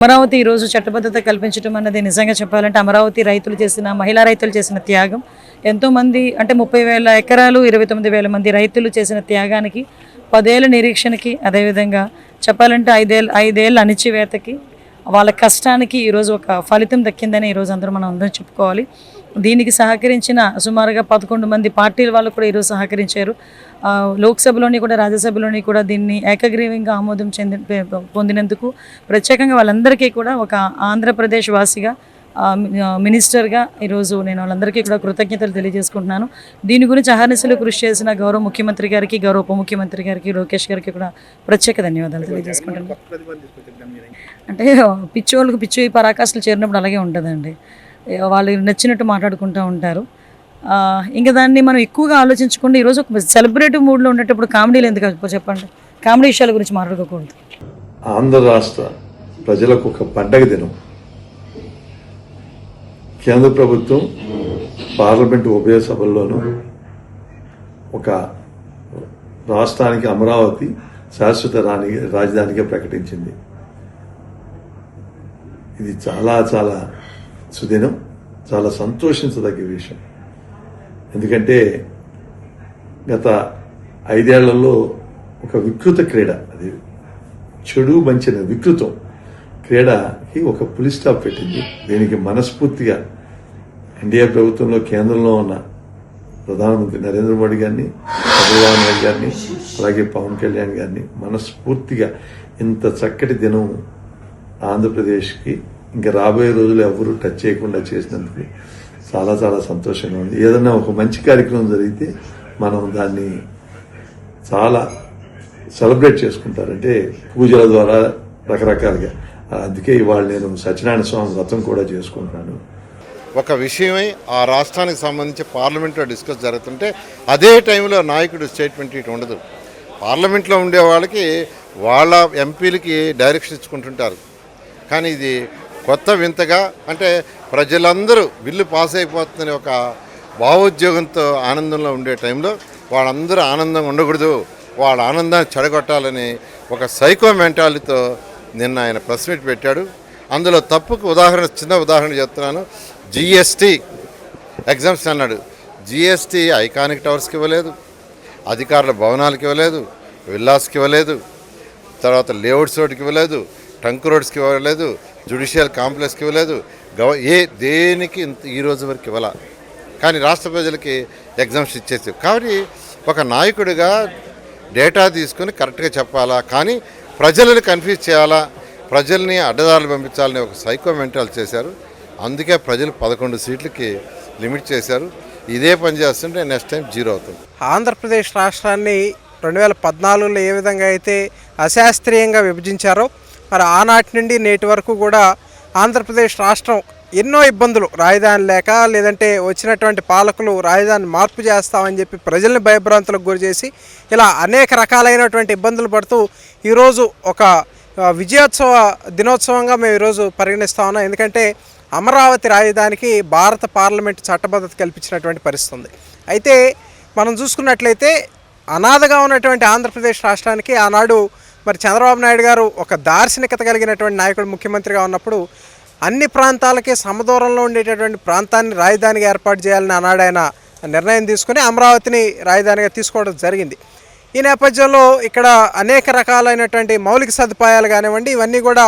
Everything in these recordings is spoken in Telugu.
అమరావతి ఈరోజు చట్టబద్ధత కల్పించడం అన్నది నిజంగా చెప్పాలంటే అమరావతి రైతులు చేసిన మహిళా రైతులు చేసిన త్యాగం ఎంతోమంది అంటే 30,000 ఎకరాలు 29,000 మంది రైతులు చేసిన త్యాగానికి 10 ఏళ్ల నిరీక్షణకి అదేవిధంగా చెప్పాలంటే ఐదేళ్ళ అణిచివేతకి వాళ్ళ కష్టానికి ఈరోజు ఒక ఫలితం దక్కిందని ఈరోజు మనం అందరం చెప్పుకోవాలి. దీనికి సహకరించిన సుమారుగా 11 మంది పార్టీల వాళ్ళు కూడా ఈరోజు సహకరించారు. లోక్సభలోని కూడా రాజ్యసభలోని కూడా దీన్ని ఏకగ్రీవంగా ఆమోదం పొందినందుకు ప్రత్యేకంగా వాళ్ళందరికీ కూడా ఒక ఆంధ్రప్రదేశ్ వాసిగా మినిస్టర్గా ఈరోజు నేను వాళ్ళందరికీ కూడా కృతజ్ఞతలు తెలియజేసుకుంటున్నాను. దీని గురించి అహర్నిశలు కృషి చేసిన గౌరవ ముఖ్యమంత్రి గారికి, గౌరవ ఉప ముఖ్యమంత్రి గారికి, లోకేష్ గారికి కూడా ప్రత్యేక ధన్యవాదాలు తెలియజేసుకుంటున్నాను. అంటే పిచ్చోళ్ళకు పిచ్చి పరాకాష్ఠలు చేరినప్పుడు అలాగే ఉంటుందండి. వాళ్ళు నచ్చినట్టు మాట్లాడుకుంటూ ఉంటారు. ఇంకా దాన్ని మనం ఎక్కువగా ఆలోచించకుండా ఈరోజు ఒక సెలబ్రేటివ్ మూడ్లో ఉండేటప్పుడు కామెడీలు ఎందుకు చెప్పండి, కామెడీ విషయాల గురించి మాట్లాడుకోకూడదు. ఆంధ్ర రాష్ట్ర ప్రజలకు ఒక పండగ దినం. కేంద్ర ప్రభుత్వం పార్లమెంటు ఉభయ సభల్లోనూ ఒక రాష్ట్రానికి అమరావతి శాశ్వత రాజధానిగా ప్రకటించింది. ఇది చాలా చాలా సుదినం, చాలా సంతోషించదగ్గ విషయం. ఎందుకంటే గత 5 ఏళ్లలో ఒక వికృత క్రీడ, అది చెడు మంచిన వికృతం క్రీడకి ఒక పులి స్టాప్ పెట్టింది. దీనికి మనస్ఫూర్తిగా ఎన్డీఏ ప్రభుత్వంలో కేంద్రంలో ఉన్న ప్రధానమంత్రి నరేంద్ర మోడీ గారిని, చంద్రబాబు నాయుడు గారిని, అలాగే పవన్ కళ్యాణ్ గారిని మనస్ఫూర్తిగా ఇంత చక్కటి దినం ఆంధ్రప్రదేశ్కి ఇంకా రాబోయే రోజులు ఎవరు టచ్ చేయకుండా చేసినందుకు చాలా చాలా సంతోషంగా ఉంది. ఏదన్నా ఒక మంచి కార్యక్రమం జరిగితే మనం దాన్ని చాలా సెలబ్రేట్ చేసుకుంటారంటే పూజల ద్వారా రకరకాలుగా. అందుకే ఇవాళ నేను సత్యనారాయణ స్వామి వ్రతం కూడా చేసుకుంటున్నాను. ఒక విషయమై ఆ రాష్ట్రానికి సంబంధించి పార్లమెంట్లో డిస్కస్ జరుగుతుంటే అదే టైంలో నాయకుడు స్టేట్మెంట్ ఇటు ఉండదు. పార్లమెంట్లో ఉండే వాళ్ళకి వాళ్ళ ఎంపీలకి డైరెక్షన్ ఇచ్చుకుంటుంటారు. కానీ ఇది కొత్త వింతగా, అంటే ప్రజలందరూ బిల్లు పాస్ అయిపోతుందని ఒక భావోద్యోగంతో ఆనందంలో ఉండే టైంలో వాళ్ళందరూ ఆనందంగా ఉండకూడదు, వాళ్ళ ఆనందాన్ని చెడగొట్టాలని ఒక సైకో మెంటాలిటీతో నిన్న ఆయన ప్రెస్ మీట్ పెట్టాడు. అందులో తప్పుకు చిన్న ఉదాహరణ చెప్తున్నాను. జిఎస్టీ ఎగ్జామ్షన్ అన్నాడు. జిఎస్టీ ఐకానిక్ టవర్స్కి ఇవ్వలేదు, అధికారుల భవనాలకు ఇవ్వలేదు, విల్లాస్కి ఇవ్వలేదు, తర్వాత లేఅవుట్స్ రోడ్కి ఇవ్వలేదు, ట్రంక్ రోడ్స్కి ఇవ్వలేదు, జ్యుడిషియల్ కాంప్లెక్స్కి ఇవ్వలేదు, దేనికి ఈ రోజు వరకు ఇవ్వాల. కానీ రాష్ట్ర ప్రజలకి ఎగ్జామ్షన్ ఇచ్చేసి. కాబట్టి ఒక నాయకుడిగా డేటా తీసుకుని కరెక్ట్గా చెప్పాలా, కానీ ప్రజలను కన్ఫ్యూజ్ చేయాలా, ప్రజల్ని అడ్డదారులు పంపించాలని ఒక సైకో మెంటల్ చేశారు. అందుకే ప్రజలు 11 సీట్లకి లిమిట్ చేశారు. ఇదే పని చేస్తుంటే నెక్స్ట్ టైం 0 అవుతుంది. ఆంధ్రప్రదేశ్ రాష్ట్రాన్ని 2014లో ఏ విధంగా అయితే అశాస్త్రీయంగా విభజించారో మరి ఆనాటి నుండి నేటి వరకు కూడా ఆంధ్రప్రదేశ్ రాష్ట్రం ఎన్నో ఇబ్బందులు, రాజధాని లేక లేదంటే వచ్చినటువంటి పాలకులు రాజధాని మార్పు చేస్తామని చెప్పి ప్రజల్ని భయభ్రాంతులకు గురి చేసి ఇలా అనేక రకాలైనటువంటి ఇబ్బందులు పడుతూ ఈరోజు ఒక విజయోత్సవ దినోత్సవంగా మేము ఈరోజు పరిగణిస్తా ఉన్నాం. ఎందుకంటే అమరావతి రాజధానికి భారత పార్లమెంటు చట్టబద్ధత కల్పించినటువంటి పరిస్థితి ఉంది. అయితే మనం చూసుకున్నట్లయితే అనాథగా ఉన్నటువంటి ఆంధ్రప్రదేశ్ రాష్ట్రానికి ఆనాడు మరి చంద్రబాబు నాయుడు గారు ఒక దార్శనికత కలిగినటువంటి నాయకుడు ముఖ్యమంత్రిగా ఉన్నప్పుడు అన్ని ప్రాంతాలకే సమదూరంలో ఉండేటటువంటి ప్రాంతాన్ని రాజధానిగా ఏర్పాటు చేయాలని ఆనాడు ఆయన నిర్ణయం తీసుకుని అమరావతిని రాజధానిగా తీసుకోవడం జరిగింది. ఈ నేపథ్యంలో ఇక్కడ అనేక రకాలైనటువంటి మౌలిక సదుపాయాలు కానివ్వండి, ఇవన్నీ కూడా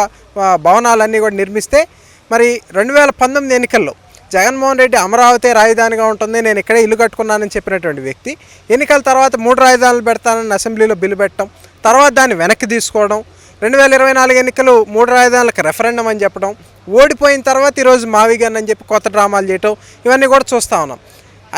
భవనాలన్నీ కూడా నిర్మిస్తే మరి 2019 ఎన్నికల్లో జగన్మోహన్ రెడ్డి అమరావతి రాజధానిగా ఉంటుంది, నేను ఇక్కడే ఇల్లు కట్టుకున్నానని చెప్పినటువంటి వ్యక్తి ఎన్నికల తర్వాత 3 రాజధానులు పెడతానని అసెంబ్లీలో బిల్లు పెట్టడం, తర్వాత దాన్ని వెనక్కి తీసుకోవడం, 2024 ఎన్నికలు 3 రాజధానులకు రెఫరెండం అని చెప్పడం, ఓడిపోయిన తర్వాత ఈరోజు మావిగాన్ అని చెప్పి కొత్త డ్రామాలు చేయటం, ఇవన్నీ కూడా చూస్తూ ఉన్నాం.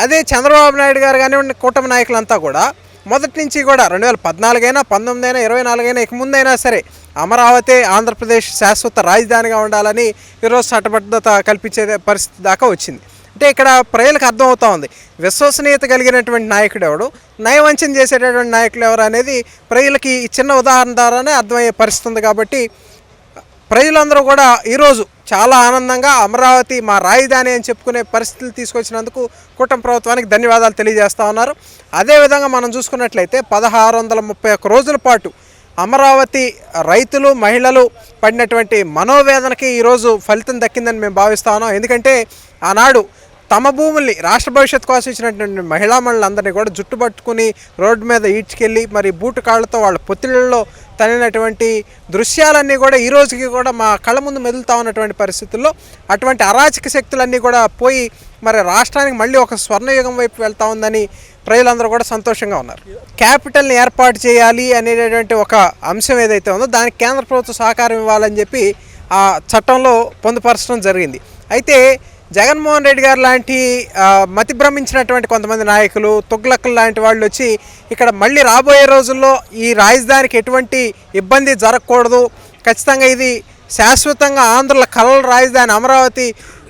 అదే చంద్రబాబు నాయుడు గారు కానివ్వండి, కూటమి నాయకులంతా కూడా మొదటి నుంచి కూడా 2014 అయినా 19 అయినా 24 అయినా ఇక ముందైనా సరే అమరావతి ఆంధ్రప్రదేశ్ శాశ్వత రాజధానిగా ఉండాలని ఈరోజు చట్టబద్ధత కల్పించే పరిస్థితి దాకా వచ్చింది. అంటే ఇక్కడ ప్రజలకు అర్థమవుతూ ఉంది విశ్వసనీయత కలిగినటువంటి నాయకుడు ఎవడు, నయవంచన చేసేటటువంటి నాయకులు ఎవరు అనేది ప్రజలకి ఈ చిన్న ఉదాహరణ ద్వారానే అర్థమయ్యే పరిస్థితి ఉంది. కాబట్టి ప్రజలందరూ కూడా ఈరోజు చాలా ఆనందంగా అమరావతి మా రాజధాని అని చెప్పుకునే పరిస్థితులు తీసుకొచ్చినందుకు కూటమి ప్రభుత్వానికి ధన్యవాదాలు తెలియజేస్తూ ఉన్నారు. అదేవిధంగా మనం చూసుకున్నట్లయితే 1631 రోజుల పాటు అమరావతి రైతులు మహిళలు పడినటువంటి మనోవేదనకి ఈరోజు ఫలితం దక్కిందని మేము భావిస్తా ఉన్నాం. ఎందుకంటే ఆనాడు తమ భూముల్ని రాష్ట్ర భవిష్యత్తు కోసం ఇచ్చినటువంటి మహిళా మండలందరినీ కూడా జుట్టు పట్టుకుని రోడ్డు మీద ఈడ్చుకెళ్ళి మరి బూటు కాళ్ళతో వాళ్ళ పొత్తిళ్ళలో తనినటువంటి దృశ్యాలన్నీ కూడా ఈ రోజుకి కూడా మా కళ్ళ ముందు మెదులుతా ఉన్నటువంటి పరిస్థితుల్లో అటువంటి అరాచక శక్తులన్నీ కూడా పోయి మరి రాష్ట్రానికి మళ్ళీ ఒక స్వర్ణయుగం వైపు వెళ్తా ఉందని ప్రజలందరూ కూడా సంతోషంగా ఉన్నారు. క్యాపిటల్ని ఏర్పాటు చేయాలి అనేటటువంటి ఒక అంశం ఏదైతే ఉందో దానికి కేంద్ర ప్రభుత్వం సహకారం ఇవ్వాలని చెప్పి ఆ చట్టంలో పొందుపరచడం జరిగింది. అయితే జగన్మోహన్ రెడ్డి గారు లాంటి మతి భ్రమించినటువంటి కొంతమంది నాయకులు తుగ్లక్కులు లాంటి వాళ్ళు వచ్చి ఇక్కడ మళ్ళీ రాబోయే రోజుల్లో ఈ రాజధానికి ఎటువంటి ఇబ్బంది జరగకూడదు, ఖచ్చితంగా ఇది శాశ్వతంగా ఆంధ్రుల కలల రాజధాని అమరావతి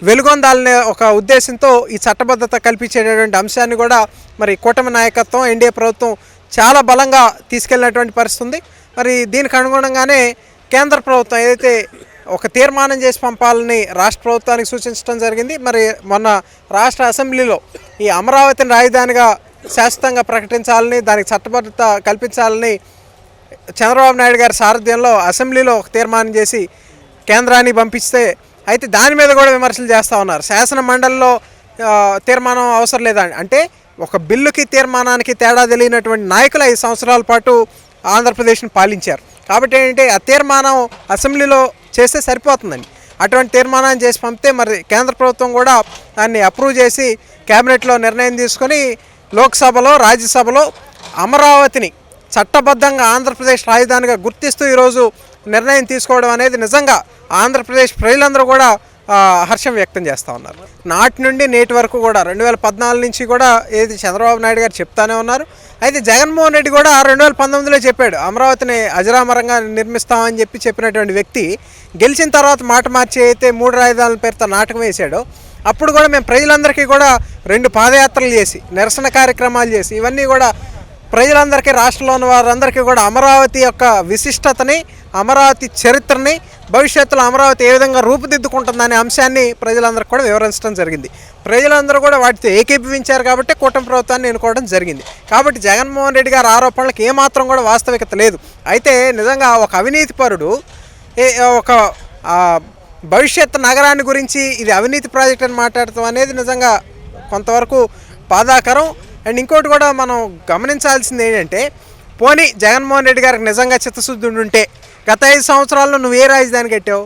వెలుగొందాలనే ఒక ఉద్దేశంతో ఈ చట్టబద్ధత కల్పించేటటువంటి అంశాన్ని కూడా మరి కూటమి నాయకత్వం ఎన్డీఏ ప్రభుత్వం చాలా బలంగా తీసుకెళ్ళినటువంటి పరిస్థితి ఉంది. మరి దీనికి అనుగుణంగానే కేంద్ర ప్రభుత్వం ఏదైతే ఒక తీర్మానం చేసి పంపాలని రాష్ట్ర ప్రభుత్వానికి సూచించడం జరిగింది. మరి మొన్న రాష్ట్ర అసెంబ్లీలో ఈ అమరావతిని రాజధానిగా శాశ్వతంగా ప్రకటించాలని, దానికి చట్టబద్ధత కల్పించాలని చంద్రబాబు నాయుడు గారి సారథ్యంలో అసెంబ్లీలో ఒక తీర్మానం చేసి కేంద్రానికి పంపిస్తే అయితే దాని మీద కూడా విమర్శలు చేస్తూ ఉన్నారు. శాసన మండలిలో తీర్మానం అవసరం లేదా అంటే ఒక బిల్లుకి తీర్మానానికి తేడా తెలియనటువంటి నాయకులు 5 సంవత్సరాల పాటు ఆంధ్రప్రదేశ్ని పాలించారు. కాబట్టి ఏంటంటే ఆ తీర్మానం అసెంబ్లీలో చేస్తే సరిపోతుందండి. అటువంటి తీర్మానాన్ని చేసి పంపితే మరి కేంద్ర ప్రభుత్వం కూడా దాన్ని అప్రూవ్ చేసి కేబినెట్లో నిర్ణయం తీసుకొని లోక్సభలో రాజ్యసభలో అమరావతిని చట్టబద్ధంగా ఆంధ్రప్రదేశ్ రాజధానిగా గుర్తిస్తూ ఈరోజు నిర్ణయం తీసుకోవడం అనేది నిజంగా ఆంధ్రప్రదేశ్ ప్రజలందరూ కూడా హర్షం వ్యక్తం చేస్తూ ఉన్నారు. నాటి నుండి నేటి వరకు కూడా 2014 నుంచి కూడా ఏది చంద్రబాబు నాయుడు గారు చెప్తానే ఉన్నారు. అయితే జగన్మోహన్ రెడ్డి కూడా 2019లో చెప్పాడు అమరావతిని అజరామరంగా నిర్మిస్తామని చెప్పినటువంటి వ్యక్తి గెలిచిన తర్వాత మాట మార్చి అయితే 3 రాజధానుల పేరుతో నాటకం వేశాడో అప్పుడు కూడా మేము ప్రజలందరికీ కూడా 2 పాదయాత్రలు చేసి నిరసన కార్యక్రమాలు చేసి ఇవన్నీ కూడా ప్రజలందరికీ రాష్ట్రంలో ఉన్న వారందరికీ కూడా అమరావతి యొక్క విశిష్టతని, అమరావతి చరిత్రని, భవిష్యత్తులో అమరావతి ఏ విధంగా రూపుదిద్దుకుంటుందనే అంశాన్ని ప్రజలందరికీ కూడా వివరించడం జరిగింది. ప్రజలందరూ కూడా వాటితో ఏకీభవించారు కాబట్టి కూటమి ప్రభుత్వాన్ని ఎన్నుకోవడం జరిగింది. కాబట్టి జగన్మోహన్ రెడ్డి గారి ఆరోపణలకు ఏమాత్రం కూడా వాస్తవికత లేదు. అయితే నిజంగా ఒక అవినీతిపరుడు ఒక భవిష్యత్ నగరాన్ని గురించి ఇది అవినీతి ప్రాజెక్ట్ అని మాట్లాడటం అనేది నిజంగా కొంతవరకు బాధాకరం. అండ్ ఇంకోటి కూడా మనం గమనించాల్సింది ఏంటంటే పోనీ జగన్మోహన్ రెడ్డి గారికి నిజంగా చిత్తశుద్ధి ఉంటే గత 5 సంవత్సరాల్లో నువ్వు ఏ రాజధాని కట్టావు?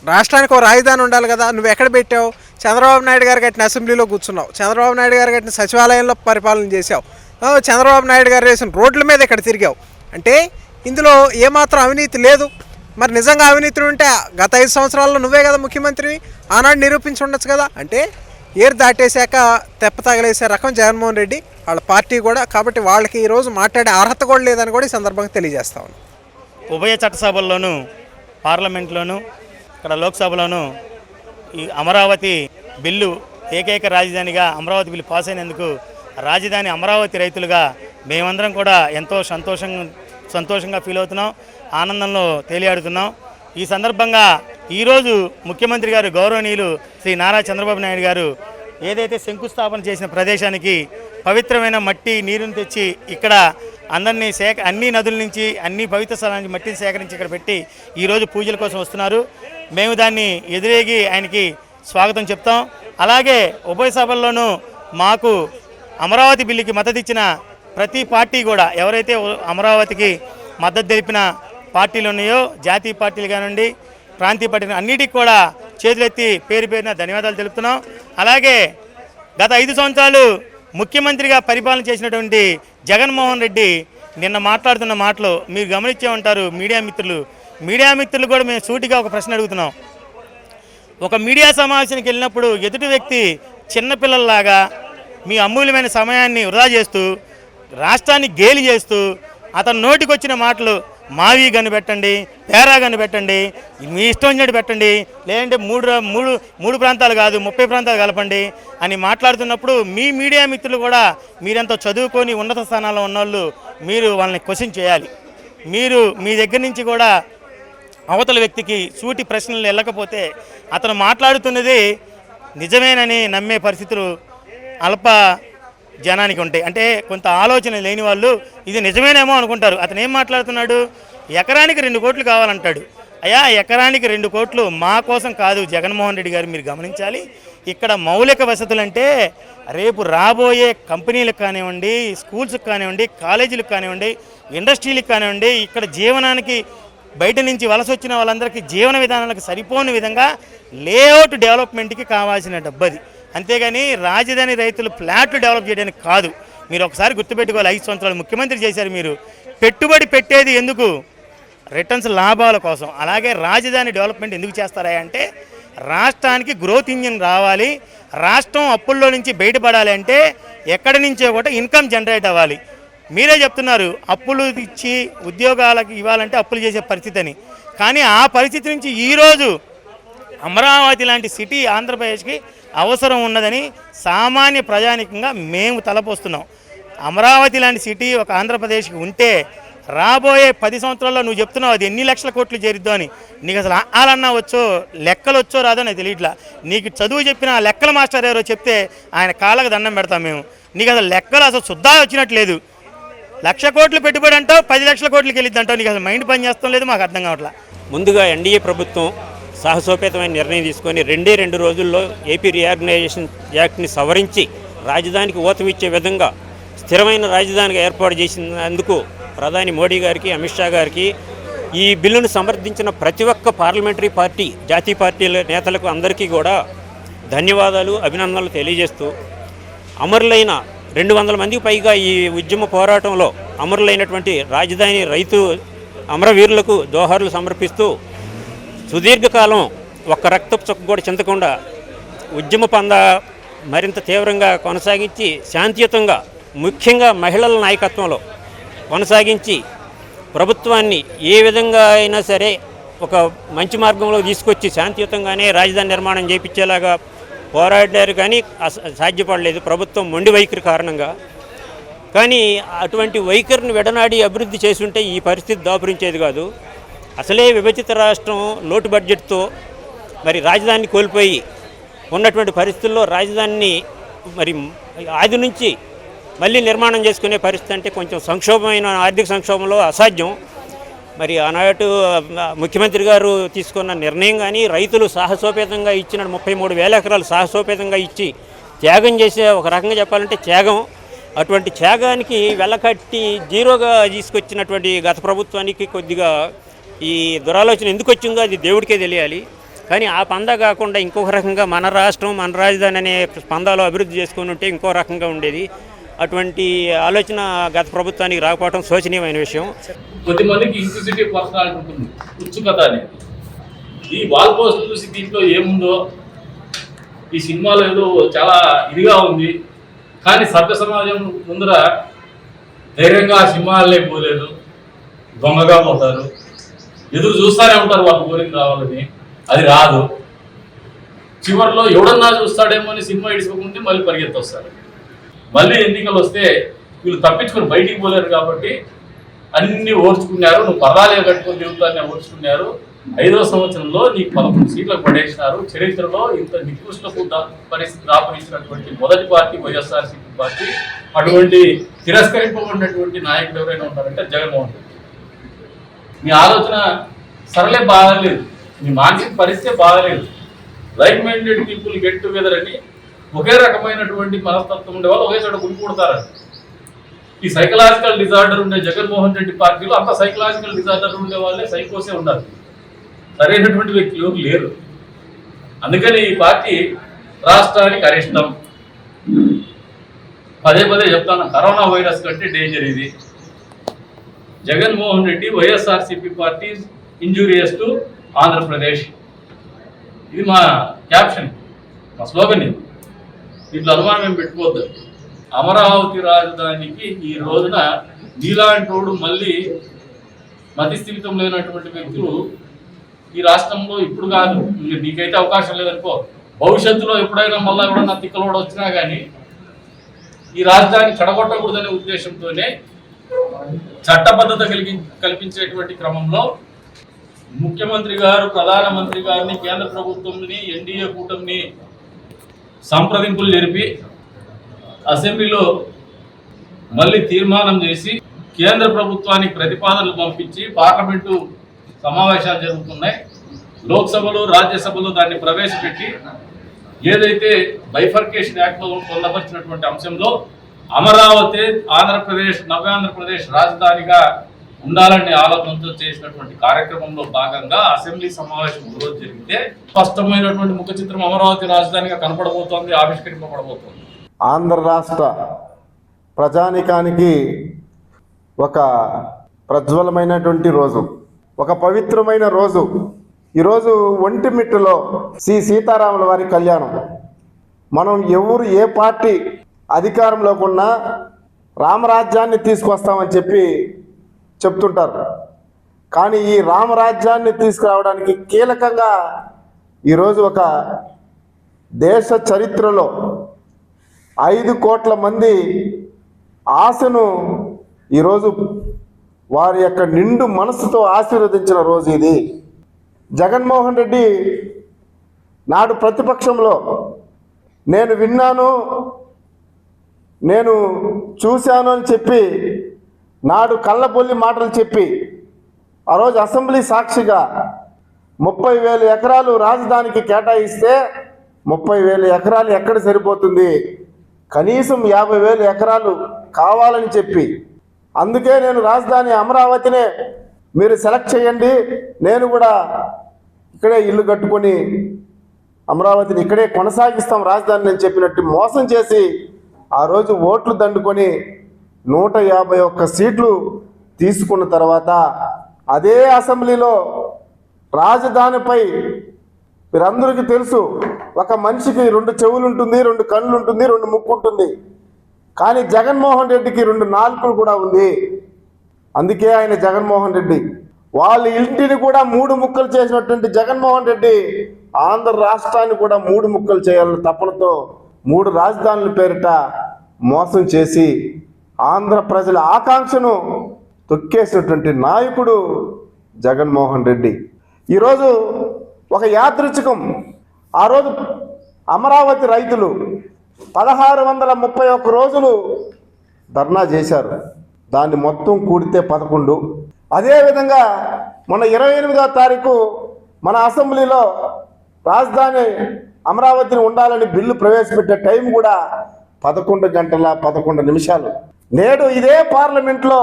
రాష్ట్రానికి ఒక రాజధాని ఉండాలి కదా, నువ్వు ఎక్కడ పెట్టావు? చంద్రబాబు నాయుడు గారు కట్టిన అసెంబ్లీలో కూర్చున్నావు, చంద్రబాబు నాయుడు గారు కట్టిన సచివాలయంలో పరిపాలన చేసావు, చంద్రబాబు నాయుడు గారు వేసిన రోడ్ల మీద ఇక్కడ తిరిగావు. అంటే ఇందులో ఏమాత్రం అవినీతి లేదు. మరి నిజంగా అవినీతి ఉంటే గత 5 సంవత్సరాల్లో నువ్వే కదా ముఖ్యమంత్రివి, ఆనాడు నిరూపించి ఉండొచ్చు కదా. అంటే ఏరు దాటేశాక తెప్ప తగలేసే రకం జగన్మోహన్ రెడ్డి వాళ్ళ పార్టీ కూడా. కాబట్టి వాళ్ళకి ఈరోజు మాట్లాడే అర్హత కూడా లేదని కూడా ఈ సందర్భంగా తెలియజేస్తా ఉన్నాను. ఉభయ చట్టసభల్లోనూ పార్లమెంట్లోనూ ఇక్కడ లోక్సభలోనూ ఈ అమరావతి బిల్లు ఏకైక రాజధానిగా అమరావతి బిల్లు పాస్ అయినందుకు రాజధాని అమరావతి రైతులుగా మేమందరం కూడా ఎంతో సంతోషంగా ఫీల్ అవుతున్నాం, ఆనందంలో తేలియాడుతున్నాం. ఈ సందర్భంగా ఈరోజు ముఖ్యమంత్రి గారు గౌరవనీయులు శ్రీ నారా చంద్రబాబు నాయుడు గారు ఏదైతే శంకుస్థాపన చేసిన ప్రదేశానికి పవిత్రమైన మట్టి నీరుని తెచ్చి ఇక్కడ అందరినీ అన్ని నదుల నుంచి అన్ని పవిత్ర స్థలాల నుంచి మట్టిని సేకరించి ఇక్కడ పెట్టి ఈరోజు పూజల కోసం వస్తున్నారు. మేము దాన్ని ఎదురేగి ఆయనకి స్వాగతం చెప్తాం. అలాగే ఉభయ సభల్లోనూ మాకు అమరావతి బిల్లుకి మద్దతు ఇచ్చిన ప్రతి పార్టీ కూడా ఎవరైతే అమరావతికి మద్దతు తెలిపిన పార్టీలు ఉన్నాయో జాతీయ పార్టీలు కానివ్వండి ప్రాంతీయ పార్టీలు అన్నిటికీ కూడా చేతులెత్తి పేరున ధన్యవాదాలు తెలుపుతున్నాం. అలాగే గత 5 సంవత్సరాలు ముఖ్యమంత్రిగా పరిపాలన చేసినటువంటి జగన్మోహన్ రెడ్డి నిన్న మాట్లాడుతున్న మాటలు మీరు గమనించే ఉంటారు. మీడియా మిత్రులు కూడా మేము సూటిగా ఒక ప్రశ్న అడుగుతున్నాం. ఒక మీడియా సమావేశానికి వెళ్ళినప్పుడు ఎదుటి వ్యక్తి చిన్నపిల్లల్లాగా మీ అమూల్యమైన సమయాన్ని వృధా చేస్తూ రాష్ట్రాన్ని గేలి చేస్తూ అతను నోటికి వచ్చిన మాటలు మావి కనిపెట్టండి, పేరా కనిపెట్టండి, మీ ఇష్టం వచ్చినట్టు పెట్టండి, లేదంటే మూడు ప్రాంతాలు కాదు 30 ప్రాంతాలు కలపండి అని మాట్లాడుతున్నప్పుడు మీ మీడియా మిత్రులు కూడా మీరెంతో చదువుకొని ఉన్నత స్థానాల్లో ఉన్నవాళ్ళు మీరు వాళ్ళని క్వశ్చన్ చేయాలి. మీరు మీ దగ్గర నుంచి కూడా అవతల వ్యక్తికి సూటి ప్రశ్నలు వెళ్ళకపోతే అతను మాట్లాడుతున్నది నిజమేనని నమ్మే పరిస్థితులు అల్ప జనానికి ఉంటాయి. అంటే కొంత ఆలోచన లేని వాళ్ళు ఇది నిజమేనేమో అనుకుంటారు. అతను ఏం మాట్లాడుతున్నాడు, ఎకరానికి 2 కోట్లు కావాలంటాడు. అయ్యా, ఎకరానికి 2 కోట్లు మా కోసం కాదు జగన్మోహన్ రెడ్డి గారు, మీరు గమనించాలి. ఇక్కడ మౌలిక వసతులంటే రేపు రాబోయే కంపెనీలకు కానివ్వండి, స్కూల్స్కి కానివ్వండి, కాలేజీలకు కానివ్వండి, ఇండస్ట్రీలకు కానివ్వండి, ఇక్కడ జీవనానికి బయట నుంచి వలస వచ్చిన వాళ్ళందరికీ జీవన విధానాలకు సరిపోని విధంగా లేఅవుట్ డెవలప్మెంట్కి కావాల్సిన డబ్బు అది. అంతేగాని రాజధాని రైతులు ఫ్లాట్లు డెవలప్ చేయడానికి కాదు. మీరు ఒకసారి గుర్తుపెట్టుకోవాలి, 5 సంవత్సరాలు ముఖ్యమంత్రి చేశారు మీరు. పెట్టుబడి పెట్టేది ఎందుకు? రిటర్న్స్ లాభాల కోసం. అలాగే రాజధాని డెవలప్మెంట్ ఎందుకు చేస్తారా అంటే రాష్ట్రానికి గ్రోత్ ఇంజిన్ రావాలి, రాష్ట్రం అప్పుల్లో నుంచి బయటపడాలి అంటే ఎక్కడి నుంచో కూడా ఇన్కమ్ జనరేట్ అవ్వాలి. మీరే చెప్తున్నారు అప్పులు ఇచ్చి ఉద్యోగాలకు ఇవ్వాలంటే అప్పులు చేసే పరిస్థితి అని. కానీ ఆ పరిస్థితి నుంచి ఈరోజు అమరావతి లాంటి సిటీ ఆంధ్రప్రదేశ్కి అవసరం ఉన్నదని సామాన్య ప్రజానికంగా మేము తలపోస్తున్నాం. అమరావతి లాంటి సిటీ ఒక ఆంధ్రప్రదేశ్కి ఉంటే రాబోయే 10 సంవత్సరాల్లో నువ్వు చెప్తున్నావు అది ఎన్ని లక్షల కోట్లు చేరిద్దో అని. నీకు అసలు ఆలన్నా వచ్చో లెక్కలు వచ్చో రాదో నాకు తెలియట్లా. నీకు చదువు చెప్పిన లెక్కల మాస్టర్ ఎవరో చెప్తే ఆయన కాళ్ళకు దండం పెడతాం మేము. నీకు అసలు లెక్కలు అసలు శుద్ధా వచ్చినట్లేదు. 1,00,000 కోట్లు పెట్టుబడి అంటావు, 10 లక్షల కోట్లకి వెళ్ళిద్ది అంటావు. నీకు అసలు మైండ్ పని చేస్తాం లేదు, మాకు అర్థం కావట్లా. ముందుగా ఎన్డీఏ ప్రభుత్వం సాహసోపేతమైన నిర్ణయం తీసుకొని 2 రోజుల్లో ఏపీ రీఆర్గనైజేషన్ యాక్ట్ని సవరించి రాజధానికి ఊతమిచ్చే విధంగా స్థిరమైన రాజధానిగా ఏర్పాటు చేసినందుకు ప్రధాని మోడీ గారికి, అమిత్ షా గారికి, ఈ బిల్లును సమర్థించిన ప్రతి ఒక్క పార్లమెంటరీ పార్టీ, జాతీయ పార్టీల నేతలకు అందరికీ కూడా ధన్యవాదాలు, అభినందనలు తెలియజేస్తూ అమరులైన 200 మందికి పైగా ఈ ఉద్యమ పోరాటంలో అమరులైనటువంటి రాజధాని రైతు అమరవీరులకు జోహార్లు సమర్పిస్తూ సుదీర్ఘకాలం ఒక్క రక్తపు చుక్క కూడా చింతకుండా ఉద్యమ పంద మరింత తీవ్రంగా కొనసాగించి శాంతియుతంగా, ముఖ్యంగా మహిళల నాయకత్వంలో కొనసాగించి ప్రభుత్వాన్ని ఏ విధంగా అయినా సరే ఒక మంచి మార్గంలో తీసుకొచ్చి శాంతియుతంగానే రాజధాని నిర్మాణం చేయించేలాగా పోరాడారు. కానీ సాధ్యపడలేదు ప్రభుత్వం మొండి వైఖరి కారణంగా. కానీ అటువంటి వైఖరిని విడనాడి అభివృద్ధి చేసుంటే ఈ పరిస్థితి దాపురించేది కాదు. అసలే విభజిత రాష్ట్రం లోటు బడ్జెట్తో మరి రాజధానిని కోల్పోయి ఉన్నటువంటి పరిస్థితుల్లో రాజధానిని మరి ఆది నుంచి మళ్ళీ నిర్మాణం చేసుకునే పరిస్థితి అంటే కొంచెం సంక్షోభమైన ఆర్థిక సంక్షోభంలో అసాధ్యం. మరి ఆనాడు ముఖ్యమంత్రి గారు తీసుకున్న నిర్ణయం కానీ రైతులు సాహసోపేతంగా ఇచ్చిన 33,000 ఎకరాలు సాహసోపేతంగా ఇచ్చి త్యాగం చేసే, ఒక రకంగా చెప్పాలంటే త్యాగం, అటువంటి త్యాగానికి వెళ్ళకట్టి జీరోగా తీసుకొచ్చినటువంటి గత ప్రభుత్వానికి కొద్దిగా ఈ దురాలోచన ఎందుకు వచ్చిందో అది దేవుడికే తెలియాలి. కానీ ఆ పందా కాకుండా ఇంకొక రకంగా మన రాష్ట్రం, మన రాజధాని అనే పందాలో అభివృద్ధి చేసుకుని ఉంటే ఇంకో రకంగా ఉండేది. అటువంటి ఆలోచన గత ప్రభుత్వానికి రాకపోవడం శోచనీయమైన విషయం. కొద్దిమందికి ఇంక్విజిటివ్ పర్సనాలిటీ ఉంటుంది, ఉత్సుకత అనేది. ఈ వాల్ పోస్ట్ చూసి దీంట్లో ఏముందో, ఈ సినిమాలో ఏదో చాలా ఇదిగా ఉంది, కానీ సభ్య సమాజం ముందర ధైర్యంగా ఆ సినిమాలే పోలేదు, దొంగగా పోతారు, ఎదురు చూస్తూనే ఉంటారు వాళ్ళు కోరిక రావాలని, అది రాదు. చివరిలో ఎవడన్నా చూస్తాడేమో అని సినిమా ఇడుచుకుంటే మళ్ళీ పరిగెత్తి వస్తారు. మళ్ళీ ఎన్నికలు వస్తే వీళ్ళు తప్పించుకొని బయటికి పోలేరు కాబట్టి అన్ని ఓర్చుకున్నారు. నువ్వు పదాలే కట్టుకొని తిరుగుతానే ఓర్చుకున్నారు. 5వ సంవత్సరంలో నీకు 11 సీట్లకు పడేసినారు. చరిత్రలో ఇంత నికృష్టపు పరిస్థితి దాపరించినటువంటి మొదటి పార్టీ వైఎస్ఆర్సీపీ పార్టీ. అటువంటి తిరస్కరింపబడినటువంటి నాయకుడు ఎవరైనా ఉన్నారంటే జగన్మోహన్ రెడ్డి. మీ ఆలోచన సరళే బాగలేదు, మీ మానసిక పరిస్థితి బాగలేదు. Like minded people get together అని ఒకే రకమైనటువంటి మనస్తత్వం ఉండే వాళ్ళు ఒకే చోట గుడిపడతారని. ఈ సైకలాజికల్ డిజార్డర్ ఉండే జగన్మోహన్ రెడ్డి పార్టీలో అంత సైకలాజికల్ డిజార్డర్ ఉండే వాళ్ళే సైకోసే ఉండాలి, సరైనటువంటి వ్యక్తులు లేరు. అందుకని ఈ పార్టీ రాష్ట్రానికి అరిష్టం. పదే పదే చెప్తాను, కరోనా వైరస్ కంటే డేంజర్ ఇది. Jaganmohan Reddy YSRCP party injurious to Andhra Pradesh. ఇది మా క్యాప్షన్, మా స్లోగన్. ఇది దీంట్లో అనుమానం ఏం పెట్టుకోవద్దు. అమరావతి రాజధానికి ఈ రోజున నీలాంటోడు మళ్ళీ మతిస్థిమితం లేనటువంటి వ్యక్తులు ఈ రాష్ట్రంలో ఇప్పుడు కాదు, నీకైతే అవకాశం లేదనుకో, భవిష్యత్తులో ఎప్పుడైనా మళ్ళీ ఎవడన్నా తిక్కలోడు వచ్చినా కానీ ఈ రాజధాని చెడగొట్టకూడదనే ఉద్దేశంతోనే చట్టబద్ధత కల్పించేటువంటి క్రమంలో ముఖ్యమంత్రి గారు, ప్రధానమంత్రి గారిని, కేంద్ర ప్రభుత్వంని, ఎన్డీఏ కూటమిని సంప్రదింపులు జరిపి అసెంబ్లీలో మళ్ళీ తీర్మానం చేసి కేంద్ర ప్రభుత్వానికి ప్రతిపాదనలు పంపించి పార్లమెంటు సమావేశాలు జరుగుతున్నాయి. లోక్సభలో రాజ్యసభలో దాన్ని ప్రవేశపెట్టి ఏదైతే బైఫర్కేషన్ యాక్ట్లో పొందపరిచినటువంటి అంశంలో అమరావతి ఆంధ్రప్రదేశ్ నవ్యాంధ్రప్రదేశ్ రాజధానిగా ఉండాలనే ఆలోచనతో చేసినటువంటి కార్యక్రమంలో భాగంగా అసెంబ్లీ సమావేశం రోజు జరిగితే స్పష్టమైనటువంటి ముఖ చిత్రం అమరావతి రాజధానిగా కనపడబోతోంది, ఆవిష్కరింపబడబోతోంది. ఆంధ్ర రాష్ట్ర ప్రజానికానికి ఒక ప్రజ్వలమైనటువంటి రోజు, ఒక పవిత్రమైన రోజు. ఈరోజు ఒంటిమిట్టలో శ్రీ సీతారాముల వారి కళ్యాణం. మనం ఎవరు ఏ పార్టీ అధికారంలోకి ఉన్నా రామరాజ్యాన్ని తీసుకొస్తామని చెప్తుంటారు. కానీ ఈ రామరాజ్యాన్ని తీసుకురావడానికి కీలకంగా ఈరోజు ఒక దేశ చరిత్రలో 5 కోట్ల మంది ఆశను ఈరోజు వారి యొక్క నిండు మనసుతో ఆశీర్వదించిన రోజు ఇది. జగన్మోహన్ రెడ్డి నాడు ప్రతిపక్షంలో నేను విన్నాను, నేను చూశాను అని చెప్పి నాడు కళ్ళబొల్లి మాటలు చెప్పి ఆ రోజు అసెంబ్లీ సాక్షిగా 30,000 ఎకరాలు రాజధానికి కేటాయిస్తే 30,000 ఎకరాలు ఎక్కడ సరిపోతుంది, కనీసం 50,000 ఎకరాలు కావాలని చెప్పి, అందుకే నేను రాజధాని అమరావతినే మీరు సెలెక్ట్ చేయండి, నేను కూడా ఇక్కడే ఇల్లు కట్టుకొని అమరావతిని ఇక్కడే కొనసాగిస్తాం రాజధాని అని చెప్పినట్టు మోసం చేసి ఆ రోజు ఓట్లు దండుకొని 151 సీట్లు తీసుకున్న తర్వాత అదే అసెంబ్లీలో రాజధానిపై మీరందరికీ తెలుసు, ఒక మనిషికి 2 చెవులు ఉంటుంది, 2 కళ్ళు ఉంటుంది, 2 ముక్కు ఉంటుంది. కానీ జగన్మోహన్ రెడ్డికి 2 నాలుకలు కూడా ఉంది. అందుకే ఆయన జగన్మోహన్ రెడ్డి. వాళ్ళ ఇంటిని కూడా 3 ముక్కలు చేసినటువంటి జగన్మోహన్ రెడ్డి ఆంధ్ర రాష్ట్రాన్ని కూడా 3 ముక్కలు చేయాలని తపనతో 3 రాజధానుల పేరిట మోసం చేసి ఆంధ్ర ప్రజల ఆకాంక్షను తొక్కేసినటువంటి నాయకుడు జగన్మోహన్ రెడ్డి. ఈరోజు ఒక యాదృచ్ఛికం, ఆ రోజు అమరావతి రైతులు 1631 రోజులు ధర్నా చేశారు, దాన్ని మొత్తం కూడితే 11. అదేవిధంగా మొన్న 28వ తారీఖు మన అసెంబ్లీలో రాజధాని అమరావతిని ఉండాలని బిల్లు ప్రవేశపెట్టే టైం కూడా 11 గంటల 11 నిమిషాలు. నేడు ఇదే పార్లమెంట్లో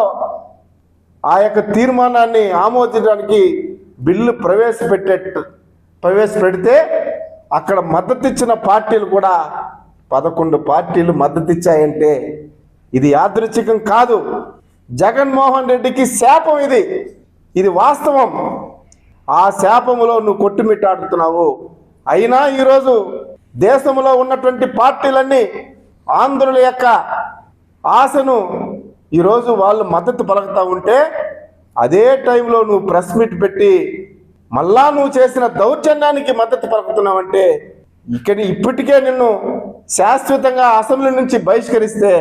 ఆ యొక్క తీర్మానాన్ని ఆమోదించడానికి బిల్లు ప్రవేశపెడితే అక్కడ మద్దతిచ్చిన పార్టీలు కూడా 11 పార్టీలు మద్దతిచ్చాయంటే ఇది యాదృచ్ఛికం కాదు, జగన్మోహన్ రెడ్డికి శాపం ఇది వాస్తవం. ఆ శాపములో నువ్వు కొట్టుమిట్టాడుతున్నావు. అయినా ఈరోజు దేశంలో ఉన్నటువంటి పార్టీలన్నీ ఆంధ్రుల యొక్క ఆశను ఈరోజు వాళ్ళు మద్దతు పలుకుతూ ఉంటే అదే టైంలో నువ్వు ప్రెస్ మీట్ పెట్టి మళ్ళా నువ్వు చేసిన దౌర్జన్యానికి మద్దతు పలుకుతున్నావంటే ఇప్పటికే నిన్ను శాశ్వతంగా అసెంబ్లీ నుంచి బహిష్కరిస్తే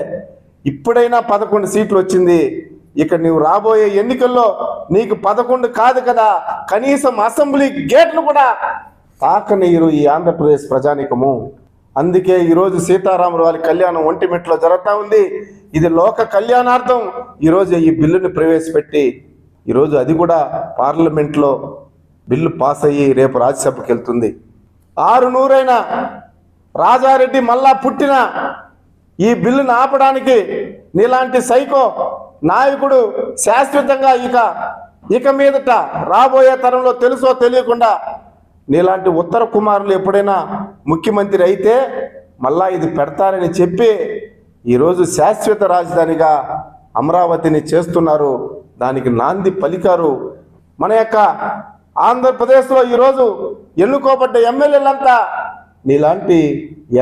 ఇప్పుడైనా 11 సీట్లు వచ్చింది. ఇక నువ్వు రాబోయే ఎన్నికల్లో నీకు 11 కాదు కదా, కనీసం అసెంబ్లీ గేట్లు కూడా తాకనీరు ఈ ఆంధ్రప్రదేశ్ ప్రజానీకము. అందుకే ఈరోజు సీతారాముల వారి కళ్యాణం ఒంటిమిట్టలో జరుగుతూ ఉంది. ఇది లోక కళ్యాణార్థం ఈరోజు ఈ బిల్లుని ప్రవేశపెట్టి ఈరోజు అది కూడా పార్లమెంట్లో బిల్లు పాస్ అయ్యి రేపు రాజ్యసభకి వెళ్తుంది. 6 రాజారెడ్డి మళ్ళా పుట్టిన ఈ బిల్లును ఆపడానికి నీలాంటి సైకో నాయకుడు శాశ్వతంగా ఇక మీదట రాబోయే తరంలో తెలుసో తెలియకుండా నీలాంటి ఉత్తర కుమారులు ఎప్పుడైనా ముఖ్యమంత్రి అయితే మళ్ళా ఇది పెడతారని చెప్పి ఈరోజు శాశ్వత రాజధానిగా అమరావతిని చేస్తున్నారు. దానికి నాంది పలికారు. మన యొక్క ఆంధ్రప్రదేశ్లో ఈరోజు ఎన్నుకోబడ్డ ఎమ్మెల్యేలంతా నీలాంటి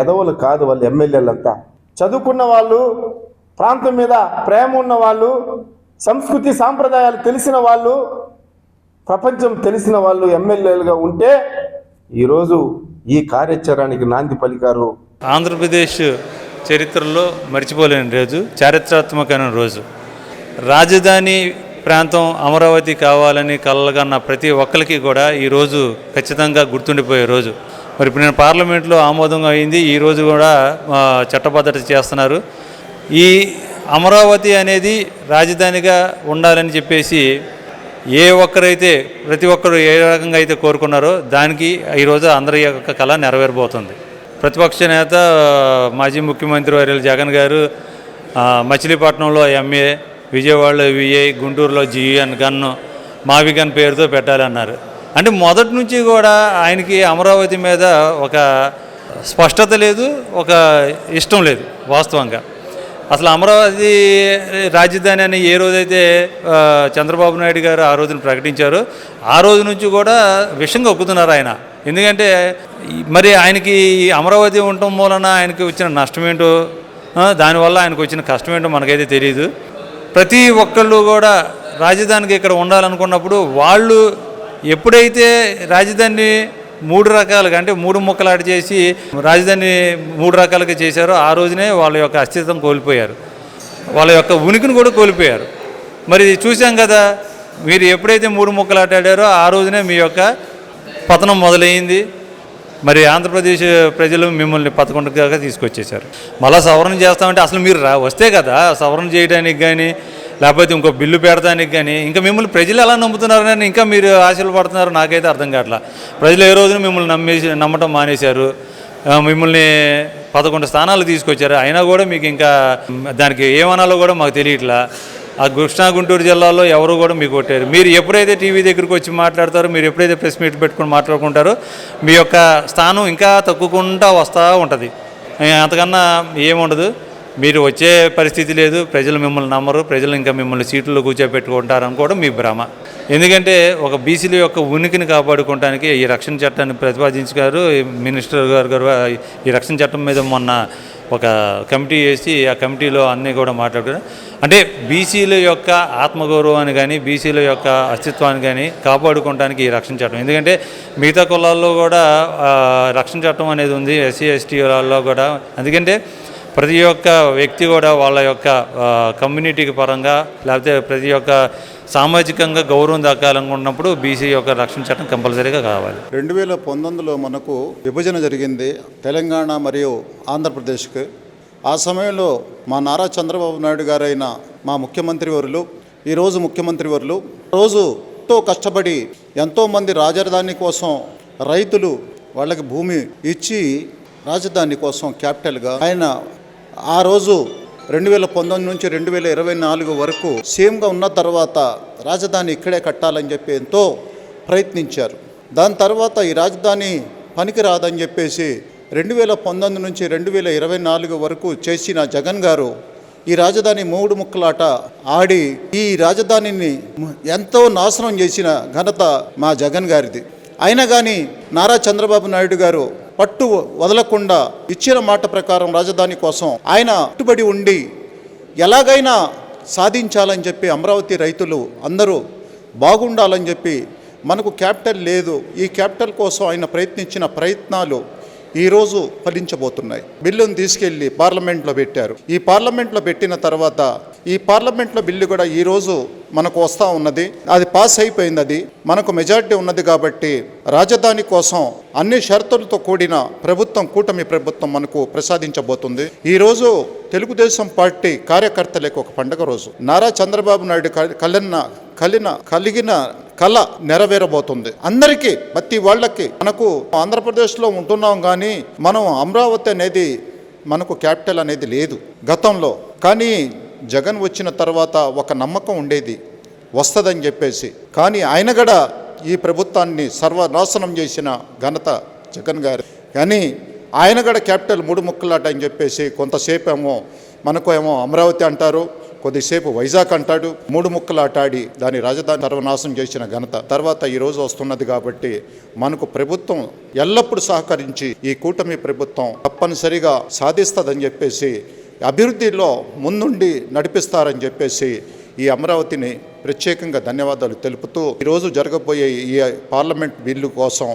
ఎదవలు కాదు. వాళ్ళు ఎమ్మెల్యేలంతా చదువుకున్న వాళ్ళు, ప్రాంతం మీద ప్రేమ ఉన్న వాళ్ళు, సంస్కృతి సాంప్రదాయాలు తెలిసిన వాళ్ళు, ప్రపంచం తెలిసిన వాళ్ళు ఎమ్మెల్యేలుగా ఉంటే ఈరోజు ఈ కార్యాచరణకి నాంది పలికారు. ఆంధ్రప్రదేశ్ చరిత్రలో మర్చిపోలేని రోజు, చారిత్రాత్మకమైన రోజు. రాజధాని ప్రాంతం అమరావతి కావాలని కలలుగన్న ప్రతి ఒక్కరికి కూడా ఈరోజు ఖచ్చితంగా గుర్తుండిపోయే రోజు. మరి ఇప్పుడు నేను పార్లమెంట్లో ఆమోదం అయింది, ఈరోజు కూడా చట్టబద్ధత చేస్తున్నారు. ఈ అమరావతి అనేది రాజధానిగా ఉండాలని చెప్పేసి ప్రతి ఒక్కరు ఏ రకంగా అయితే కోరుకున్నారో దానికి ఈరోజు అందరి యొక్క కళ నెరవేరబోతుంది. ప్రతిపక్ష నేత మాజీ ముఖ్యమంత్రి వర్యులు జగన్ గారు మచిలీపట్నంలో MA, విజయవాడలో VI, గుంటూరులో GN గన్ను మావిగన్ పేరుతో పెట్టాలన్నారు. అంటే మొదటి నుంచి కూడా ఆయనకి అమరావతి మీద ఒక స్పష్టత లేదు, ఒక ఇష్టం లేదు. వాస్తవంగా అసలు అమరావతి రాజధాని అని ఏ రోజైతే చంద్రబాబు నాయుడు గారు ఆ రోజున ప్రకటించారో ఆ రోజు నుంచి కూడా విషంగా ఒప్పుతున్నారు ఆయన. ఎందుకంటే మరి ఆయనకి అమరావతి ఉండటం మూలన ఆయనకి వచ్చిన నష్టమేంటో, దానివల్ల ఆయనకు వచ్చిన కష్టమేంటో మనకైతే తెలియదు. ప్రతి ఒక్కళ్ళు కూడా రాజధానికి ఇక్కడ ఉండాలనుకున్నప్పుడు వాళ్ళు ఎప్పుడైతే రాజధానిని 3 రకాలుగా అంటే 3 ముక్కలాట చేసి రాజధాని 3 రకాలుగా చేశారో ఆ రోజునే వాళ్ళ యొక్క అస్తిత్వం కోల్పోయారు, వాళ్ళ యొక్క ఉనికిని కూడా కోల్పోయారు. మరి చూసాం కదా, మీరు ఎప్పుడైతే 3 ముక్కలాట ఆడారో ఆ రోజునే మీ యొక్క పతనం మొదలైంది. మరి ఆంధ్రప్రదేశ్ ప్రజలు మిమ్మల్ని 11గా తీసుకొచ్చేసారు. మళ్ళీ సవరణ చేస్తామంటే అసలు మీరు వస్తే కదా సవరణ చేయడానికి కానీ లేకపోతే ఇంకో బిల్లు పెడతానికి కానీ ఇంకా మిమ్మల్ని ప్రజలు ఎలా నమ్ముతున్నారని ఇంకా మీరు ఆశలు పడుతున్నారు నాకైతే అర్థం కావట్లా. ప్రజలు ఏ రోజున మిమ్మల్ని నమ్మటం మానేశారు, మిమ్మల్ని 11 స్థానాలు తీసుకొచ్చారు. అయినా కూడా మీకు ఇంకా దానికి ఏమనాలో కూడా మాకు తెలియట్లా. ఆ కృష్ణా గుంటూరు జిల్లాలో ఎవరు కూడా మీకు కొట్టారు. మీరు ఎప్పుడైతే టీవీ దగ్గరికి వచ్చి మాట్లాడతారో, మీరు ఎప్పుడైతే ప్రెస్ మీట్ పెట్టుకుని మాట్లాడుకుంటారో మీ యొక్క స్థానం ఇంకా తగ్గుకుంటూ వస్తూ ఉంటుంది. అంతకన్నా ఏముండదు. మీరు వచ్చే పరిస్థితి లేదు, ప్రజలు మిమ్మల్ని నమ్మరు, ప్రజలు ఇంకా మిమ్మల్ని సీట్లలో కూర్చోబెట్టుకుంటారని కూడా మీ భ్రమ. ఎందుకంటే ఒక బీసీల యొక్క ఉనికిని కాపాడుకోవడానికి ఈ రక్షణ చట్టాన్ని ప్రతిపాదించారు మినిస్టర్ గారు. ఈ రక్షణ చట్టం మీద మొన్న ఒక కమిటీ వేసి ఆ కమిటీలో అన్నీ కూడా మాట్లాడుకున్నారు. అంటే బీసీల యొక్క ఆత్మగౌరవాన్ని కానీ బీసీల యొక్క అస్తిత్వాన్ని కానీ కాపాడుకోవడానికి ఈ రక్షణ చట్టం. ఎందుకంటే మిగతా కులాల్లో కూడా రక్షణ చట్టం అనేది ఉంది, SC ST వాళ్ళలో కూడా. ఎందుకంటే ప్రతి ఒక్క వ్యక్తి కూడా వాళ్ళ యొక్క కమ్యూనిటీకి పరంగా లేకపోతే ప్రతి ఒక్క సామాజికంగా గౌరవం దక్కాలనుకున్నప్పుడు బీసీ యొక్క రక్షణ చట్టం కంపల్సరీగా కావాలి. 2019లో మనకు విభజన జరిగింది తెలంగాణ మరియు ఆంధ్రప్రదేశ్కి. ఆ సమయంలో మా నారా చంద్రబాబు నాయుడు గారైన మా ముఖ్యమంత్రి వర్యులు, ఈరోజు ముఖ్యమంత్రి వర్యులు రోజు ఎంతో కష్టపడి ఎంతోమంది రాజధాని కోసం రైతులు వాళ్ళకి భూమి ఇచ్చి రాజధాని కోసం క్యాపిటల్గా ఆయన ఆ రోజు 2019 నుంచి 2024 వరకు సీఎంగా ఉన్న తర్వాత రాజధాని ఇక్కడే కట్టాలని చెప్పి ఎంతో ప్రయత్నించారు. దాని తర్వాత ఈ రాజధాని పనికిరాదని చెప్పేసి 2019 నుంచి 2024 వరకు చేసిన జగన్ గారు ఈ రాజధాని 3 ముక్కలాట ఆడి ఈ రాజధానిని ఎంతో నాశనం చేసిన ఘనత మా జగన్ గారిది. అయినా కానీ నారా చంద్రబాబు నాయుడు గారు పట్టు వదలకుండా ఇచ్చిన మాట ప్రకారం రాజధాని కోసం ఆయన కట్టుబడి ఉండి ఎలాగైనా సాధించాలని చెప్పి అమరావతి రైతులు అందరూ బాగుండాలని చెప్పి మనకు క్యాపిటల్ లేదు, ఈ క్యాపిటల్ కోసం ఆయన ప్రయత్నించిన ప్రయత్నాలు ఈరోజు ఫలించబోతున్నాయి. బిల్లును తీసుకెళ్ళి పార్లమెంట్లో పెట్టారు. ఈ పార్లమెంట్లో పెట్టిన తర్వాత ఈ పార్లమెంట్లో బిల్లు కూడా ఈరోజు మనకు వస్తూ ఉన్నది. అది పాస్ అయిపోయింది. అది మనకు మెజారిటీ ఉన్నది కాబట్టి రాజధాని కోసం అన్ని షరతులతో కూడిన ప్రభుత్వం, కూటమి ప్రభుత్వం మనకు ప్రసాదించబోతుంది. ఈరోజు తెలుగుదేశం పార్టీ కార్యకర్తలకు ఒక పండుగ రోజు. నారా చంద్రబాబు నాయుడు కలిగిన కళ నెరవేరబోతుంది. అందరికీ ప్రతి వాళ్ళకి మనకు ఆంధ్రప్రదేశ్లో ఉంటున్నాం కానీ మనం అమరావతి అనేది మనకు క్యాపిటల్ అనేది లేదు గతంలో. కానీ జగన్ వచ్చిన తర్వాత ఒక నమ్మకం ఉండేది వస్తుందని చెప్పేసి. కానీ ఆయన కూడా ఈ ప్రభుత్వాన్ని సర్వనాశనం చేసిన ఘనత జగన్ గారు. కానీ ఆయన కూడా క్యాపిటల్ 3 ముక్కలాట అని చెప్పేసి కొంతసేపు ఏమో మనకు ఏమో అమరావతి అంటారు, కొద్దిసేపు వైజాగ్ అంటాడు. 3 ముక్కలాట ఆడి దాని రాజధాని సర్వనాశనం చేసిన ఘనత తర్వాత ఈరోజు వస్తున్నది. కాబట్టి మనకు ప్రభుత్వం ఎల్లప్పుడూ సహకరించి ఈ కూటమి ప్రభుత్వం తప్పనిసరిగా సాధిస్తుందని చెప్పేసి, అభివృద్ధిలో ముందుండి నడిపిస్తారని చెప్పేసి ఈ అమరావతిని ప్రత్యేకంగా ధన్యవాదాలు తెలుపుతూ ఈరోజు జరగబోయే ఈ పార్లమెంట్ బిల్లు కోసం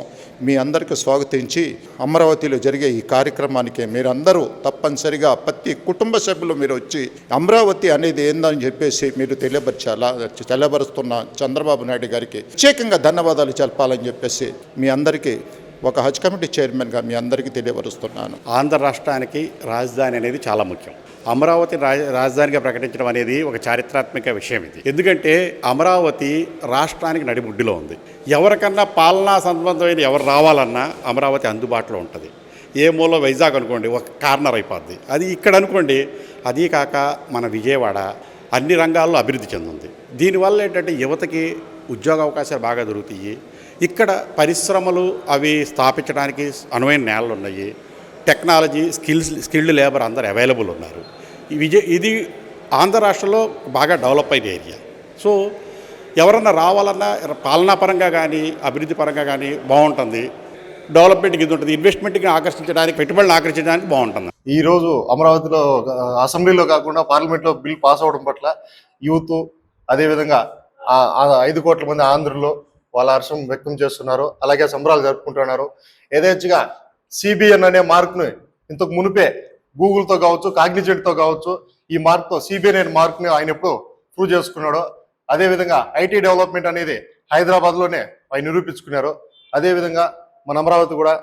మీ అందరికీ స్వాగతించి అమరావతిలో జరిగే ఈ కార్యక్రమానికి మీరందరూ తప్పనిసరిగా ప్రతి కుటుంబ సభ్యులు మీరు వచ్చి అమరావతి అనేది ఏందని చెప్పేసి మీరు తెలియబరుస్తున్న చంద్రబాబు నాయుడు గారికి ప్రత్యేకంగా ధన్యవాదాలు చెప్పాలని చెప్పేసి మీ అందరికీ ఒక హజ్ కమిటీ చైర్మన్గా మీ అందరికీ తెలియపరుస్తున్నాను. ఆంధ్ర రాష్ట్రానికి రాజధాని అనేది చాలా ముఖ్యం. అమరావతి రాజధానిగా ప్రకటించడం అనేది ఒక చారిత్రాత్మక విషయం ఇది. ఎందుకంటే అమరావతి రాష్ట్రానికి నడిముడ్డిలో ఉంది. ఎవరికన్నా పాలనా సంబంధమైన ఎవరు రావాలన్నా అమరావతి అందుబాటులో ఉంటుంది. ఏ మూల వైజాగ్ అనుకోండి ఒక కార్నర్ అయిపోద్ది, అది ఇక్కడ అనుకోండి. అదీ కాక మన విజయవాడ అన్ని రంగాల్లో అభివృద్ధి చెందింది. దీనివల్ల ఏంటంటే యువతకి ఉద్యోగ అవకాశాలు బాగా దొరుకుతాయి. ఇక్కడ పరిశ్రమలు అవి స్థాపించడానికి అనువైన నేలలు ఉన్నాయి. టెక్నాలజీ స్కిల్డ్ లేబర్ అందరు అవైలబుల్ ఉన్నారు. ఇది ఆంధ్ర రాష్ట్రంలో బాగా డెవలప్ అయిన ఏరియా. సో ఎవరన్నా రావాలన్నా పాలనాపరంగా కానీ అభివృద్ధి పరంగా కానీ బాగుంటుంది. డెవలప్మెంట్కి ఇది ఉంటుంది. ఇన్వెస్ట్మెంట్కి ఆకర్షించడానికి, పెట్టుబడులను ఆకర్షించడానికి బాగుంటుంది. ఈరోజు అమరావతిలో అసెంబ్లీలో కాకుండా పార్లమెంట్లో బిల్ పాస్ అవ్వడం పట్ల యూత్ అదేవిధంగా 5 కోట్ల మంది ఆంధ్రులు వాళ్ళ హర్షం వ్యక్తం చేస్తున్నారు. అలాగే సంబరాలు జరుపుకుంటున్నారు. యథేచ్ఛగా సిబిఎన్ అనే మార్క్ను ఇంతకు మునిపే గూగుల్తో కావచ్చు, కాగ్నిజెంట్తో కావచ్చు, ఈ మార్క్తో సిబిఎన్ అనే మార్క్ని ఆయన ఎప్పుడు ప్రూవ్ చేసుకున్నాడు. అదేవిధంగా ఐటీ డెవలప్మెంట్ అనేది హైదరాబాద్లోనే ఆయన నిరూపించుకున్నారు. అదేవిధంగా మన అమరావతి కూడా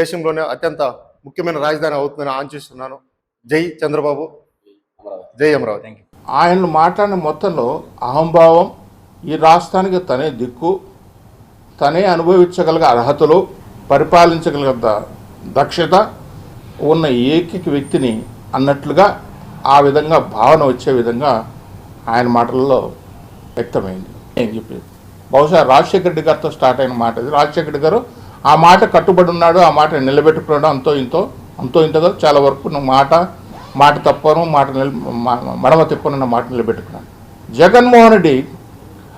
దేశంలోనే అత్యంత ముఖ్యమైన రాజధాని అవుతుందని ఆశిస్తున్నాను. జై చంద్రబాబు, జై అమరావతి. ఆయన మాట్లాడిన మొత్తంలో అహంభావం, ఈ రాష్ట్రానికి తనే దిక్కు, తనే అనుభవించగలిగే అర్హతలు, పరిపాలించగలిగే దక్షత ఉన్న ఏకైక వ్యక్తిని అన్నట్లుగా ఆ విధంగా భావన వచ్చే విధంగా ఆయన మాటల్లో వ్యక్తమైంది. ఏం చెప్పేది బహుశా రాజశేఖర రెడ్డి గారితో స్టార్ట్ అయిన మాట ఇది. రాజశేఖర రెడ్డి గారు ఆ మాట కట్టుబడి ఉన్నాడు, ఆ మాట నిలబెట్టుకున్నాడు. అంతో ఇంతో కాదు, చాలా వరకు మాట తప్పను, మడమ తిప్పను మాట నిలబెట్టుకున్నాడు. జగన్మోహన్ రెడ్డి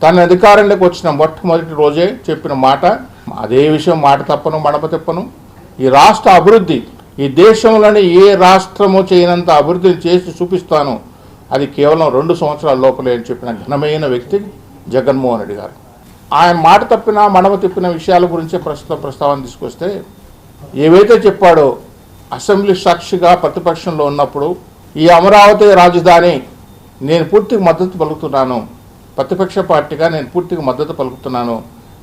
తన అధికారంలోకి వచ్చిన మొట్టమొదటి రోజే చెప్పిన మాట అదే విషయం. మాట తప్పను, మడమ తిప్పను. ఈ రాష్ట్ర అభివృద్ధి ఈ దేశంలోని ఏ రాష్ట్రము చేయనంత అభివృద్ధిని చేసి చూపిస్తాను, అది కేవలం 2 సంవత్సరాల లోపలే అని చెప్పిన ఘనమైన వ్యక్తి జగన్మోహన్ రెడ్డి గారు. ఆయన మాట తప్పిన, మడమ తిప్పిన విషయాల గురించే ప్రస్తావన తీసుకొస్తే, ఏవైతే చెప్పాడో అసెంబ్లీ సాక్షిగా ప్రతిపక్షంలో ఉన్నప్పుడు ఈ అమరావతి రాజధాని నేను పూర్తిగా మద్దతు పలుకుతున్నాను, ప్రతిపక్ష పార్టీగా నేను పూర్తిగా మద్దతు పలుకుతున్నాను,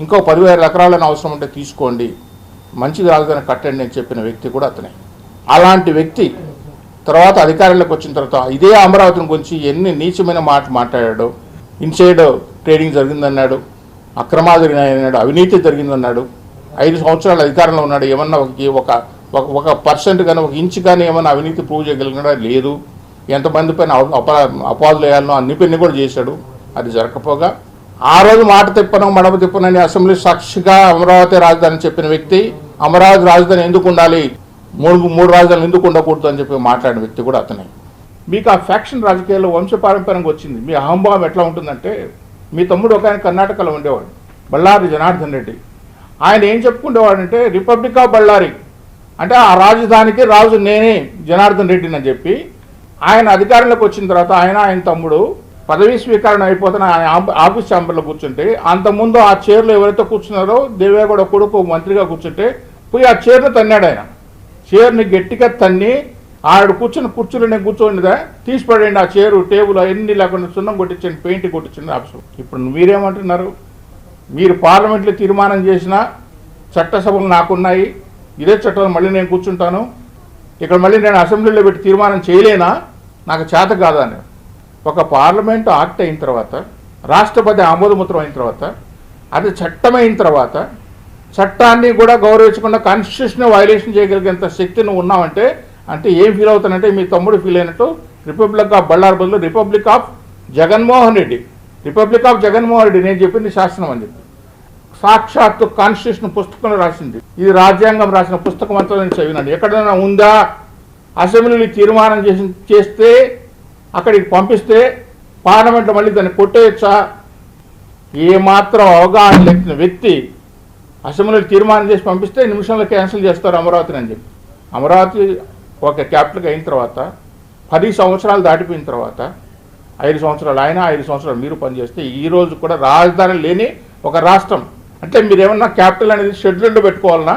ఇంకో 10,000 ఎకరాలను అవసరం ఉంటే తీసుకోండి, మంచిది రాజధాని కట్టండి అని చెప్పిన వ్యక్తి కూడా అతనే. అలాంటి వ్యక్తి తర్వాత అధికారంలోకి వచ్చిన తర్వాత ఇదే అమరావతిని గురించి ఎన్ని నీచమైన మాట్లాడాడు. ఇన్సైడ్ ట్రేడింగ్ జరిగిందన్నాడు, అక్రమాలు జరిగినాయన్నాడు, అవినీతి జరిగిందన్నాడు. 5 సంవత్సరాలు అధికారంలో ఉన్నాడు. ఏమన్నా ఒక పర్సెంట్ కానీ, ఒక ఇంచ్ కానీ ఏమన్నా అవినీతి ప్రూవ్ చేయగలిగినాడా? లేదు. ఎంతమంది పైన అపాదులు వేయాలనో అన్ని పని కూడా చేశాడు. అది జరగకపోగా ఆ రోజు మాట తిప్పను, మడమ తిప్పనని అసెంబ్లీ సాక్షిగా అమరావతి రాజధాని చెప్పిన వ్యక్తి, అమరావతి రాజధాని ఎందుకు ఉండాలి, మూడు రాజధానులు ఎందుకు ఉండకూడదు అని చెప్పి మాట్లాడిన వ్యక్తి కూడా అతనే. మీకు ఆ ఫ్యాక్షన్ రాజకీయాల్లో వంశపారంపర్యంగా వచ్చింది. మీ అహంభావం ఎట్లా ఉంటుందంటే, మీ తమ్ముడు ఒక ఆయన కర్ణాటకలో ఉండేవాడు, బళ్ళారి జనార్దన్ రెడ్డి. ఆయన ఏం చెప్పుకుండేవాడంటే రిపబ్లిక్ ఆఫ్ బళ్ళారి, అంటే ఆ రాజధానికి రాజు నేనే జనార్దన్ రెడ్డిని అని చెప్పి ఆయన అధికారంలోకి వచ్చిన తర్వాత ఆయన తమ్ముడు పదవీ స్వీకరణ అయిపోతున్న ఆయన ఆఫీస్ ఛాంబర్లో కూర్చుంటే, అంతకుముందు ఆ చైర్లో ఎవరైతే కూర్చున్నారో దేవేగౌడ కొడుకు మంత్రిగా కూర్చుంటే పోయి ఆ చైర్ను తన్నాడు. ఆయన చైర్ని గట్టిగా తన్ని ఆవిడ కూర్చున్న కుర్చీలో నేను కూర్చోండిదా తీసిపడండి, ఆ చైరు టేబుల్ అన్ని లేకుండా సున్నం కొట్టించండి, పెయింట్ కొట్టించండి ఆఫీసు. ఇప్పుడు మీరేమంటున్నారు? మీరు పార్లమెంట్లో తీర్మానం చేసిన చట్టసభలు నాకున్నాయి, ఇదే చట్టం మళ్ళీ నేను కూర్చుంటాను, ఇక్కడ మళ్ళీ నేను అసెంబ్లీలో పెట్టి తీర్మానం చేయలేనా, నాకు చేత కాదా అని. ఒక పార్లమెంటు యాక్ట్ అయిన తర్వాత, రాష్ట్రపతి ఆమోదముద్రం అయిన తర్వాత, అది చట్టమైన తర్వాత, చట్టాన్ని కూడా గౌరవించకుండా కాన్స్టిట్యూషన్ వైలేషన్ చేయగలిగేంత శక్తి నువ్వు ఉన్నావంటే, అంటే ఏం ఫీల్ అవుతానంటే మీ తమ్ముడు ఫీల్ అయినట్టు రిపబ్లిక్ ఆఫ్ బళ్ళారి బదులు republic of Jaganmohan Reddy. Republic of Jaganmohan Reddy నేను చెప్పింది శాసనం అని చెప్పి సాక్షాత్తు కాన్స్టిట్యూషన్ పుస్తకంలో రాసింది. ఇది రాజ్యాంగం రాసిన పుస్తకం అంతా నేను చదివినాను. ఎక్కడైనా ఉందా అసెంబ్లీలో తీర్మానం చేస్తే అక్కడికి పంపిస్తే పార్లమెంట్లో మళ్ళీ దాన్ని కొట్టేయచ్చా? ఏమాత్రం అవగాహన లేని వ్యక్తి అసెంబ్లీలో తీర్మానం చేసి పంపిస్తే నిమిషంలో క్యాన్సిల్ చేస్తారు అమరావతిని అని చెప్పి. అమరావతి ఒక క్యాపిటల్గా అయిన తర్వాత 10 సంవత్సరాలు దాటిపోయిన తర్వాత 5 సంవత్సరాలు ఆయన 5 సంవత్సరాలు మీరు పనిచేస్తే ఈరోజు కూడా రాజధాని లేని ఒక రాష్ట్రం. అంటే మీరు ఏమన్నా క్యాపిటల్ అనేది షెడ్యూల్లో పెట్టుకోవాలన్నా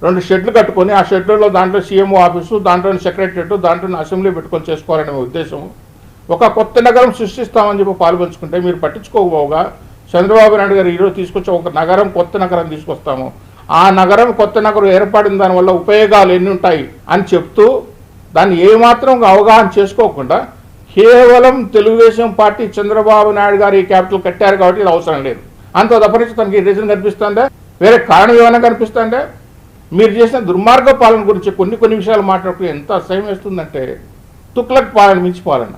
2 షెడ్లు కట్టుకొని ఆ షెడ్యూల్లో దాంట్లో సీఎంఓ ఆఫీసు, దాంట్లో సెక్రటరియట్, దాంట్లో అసెంబ్లీ పెట్టుకొని చేసుకోవాలనే ఉద్దేశం. ఒక కొత్త నగరం సృష్టిస్తామని చెప్పి పాల్పంచుకుంటే మీరు పట్టించుకోకపోగా చంద్రబాబు నాయుడు గారు ఈరోజు తీసుకొచ్చి ఒక నగరం, కొత్త నగరం తీసుకొస్తాము, ఆ నగరం కొత్త నగరం ఏర్పడిన దానివల్ల ఉపయోగాలు ఎన్ని ఉంటాయి అని చెప్తూ దాన్ని ఏమాత్రం అవగాహన చేసుకోకుండా కేవలం తెలుగుదేశం పార్టీ చంద్రబాబు నాయుడు గారు ఈ క్యాపిటల్ కట్టారు కాబట్టి ఇది అవసరం లేదు అంత తప్పనించి తనకి రీజన్ కనిపిస్తుందా, వేరే కారణం ఏమైనా కనిపిస్తుందా? మీరు చేసిన దుర్మార్గ పాలన గురించి కొన్ని విషయాలు మాట్లాడుతూ ఎంత అసహ్యం వేస్తుందంటే తుక్లక్ పాలన మించి పాలన.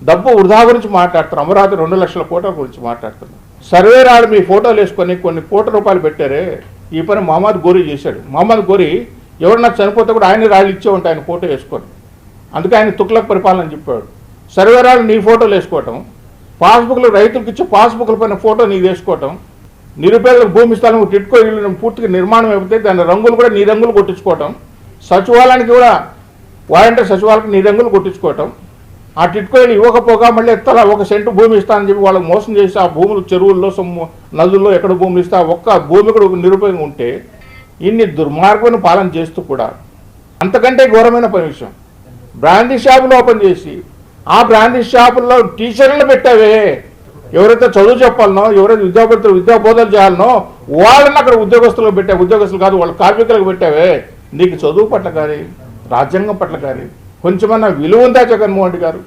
డబ్బు వృధా గురించి మాట్లాడుతారు, అమరావతి 2 లక్షల కోట్ల గురించి మాట్లాడుతున్నారు. సర్వే రాడు మీ ఫోటోలు వేసుకొని కొన్ని కోట్ల రూపాయలు పెట్టారే, ఈ పని మహమ్మద్ గోరీ చేశాడు. మహమ్మద్ గోరీ ఎవరన్నా చనిపోతే కూడా ఆయన రాళ్ళు ఇచ్చే ఉంటాయి ఆయన ఫోటో వేసుకొని, అందుకే ఆయన తుక్లక్ పరిపాలన అని చెప్పాడు. సర్వే రాళ్ళు నీ ఫోటోలు వేసుకోవటం, పాస్బుక్లు రైతులకు ఇచ్చే పాస్బుక్ల పైన ఫోటో నీకు వేసుకోవటం, నిరుపేదలకు భూమి స్థలం టిట్కో ఇల్లు పూర్తిగా నిర్మాణం అయిపోతే దాని రంగులు కూడా నీ రంగులు కొట్టించుకోవటం, సచివాలయానికి కూడా వాలంటీర్ సచివాలయానికి నీ రంగులు కొట్టించుకోవటం, ఆ టిట్కో ఇల్లు ఇవ్వకపోగా మళ్ళీ ఎత్తలా 1 సెంటు భూమి ఇస్తానని చెప్పి వాళ్ళకి మోసం చేసి ఆ భూములు చెరువుల్లో నదుల్లో ఎక్కడ భూములు ఇస్తా ఒక్క భూమి కూడా నిరుపయోగం ఉంటే ఇన్ని దుర్మార్గమైన పాలన చేస్తూ కూడా అంతకంటే ఘోరమైన పని విషయం బ్రాందీ షాపులు ఓపెన్ చేసి ఆ బ్రాందీ షాపుల్లో టీచర్లు పెట్టావే, ఎవరైతే చదువు చెప్పాలనో ఎవరైతే విద్యాబోధన చేయాలనో వాళ్ళని అక్కడ ఉద్యోగస్తులకు పెట్టావు. ఉద్యోగస్తులు కాదు వాళ్ళ కార్మికులకు పెట్టావే. నీకు చదువు పట్ల కానీ రాజ్యాంగం పట్ల కానీ కొంచెమన్నా విలువ ఉందా జగన్మోహన్ రెడ్డి గారు?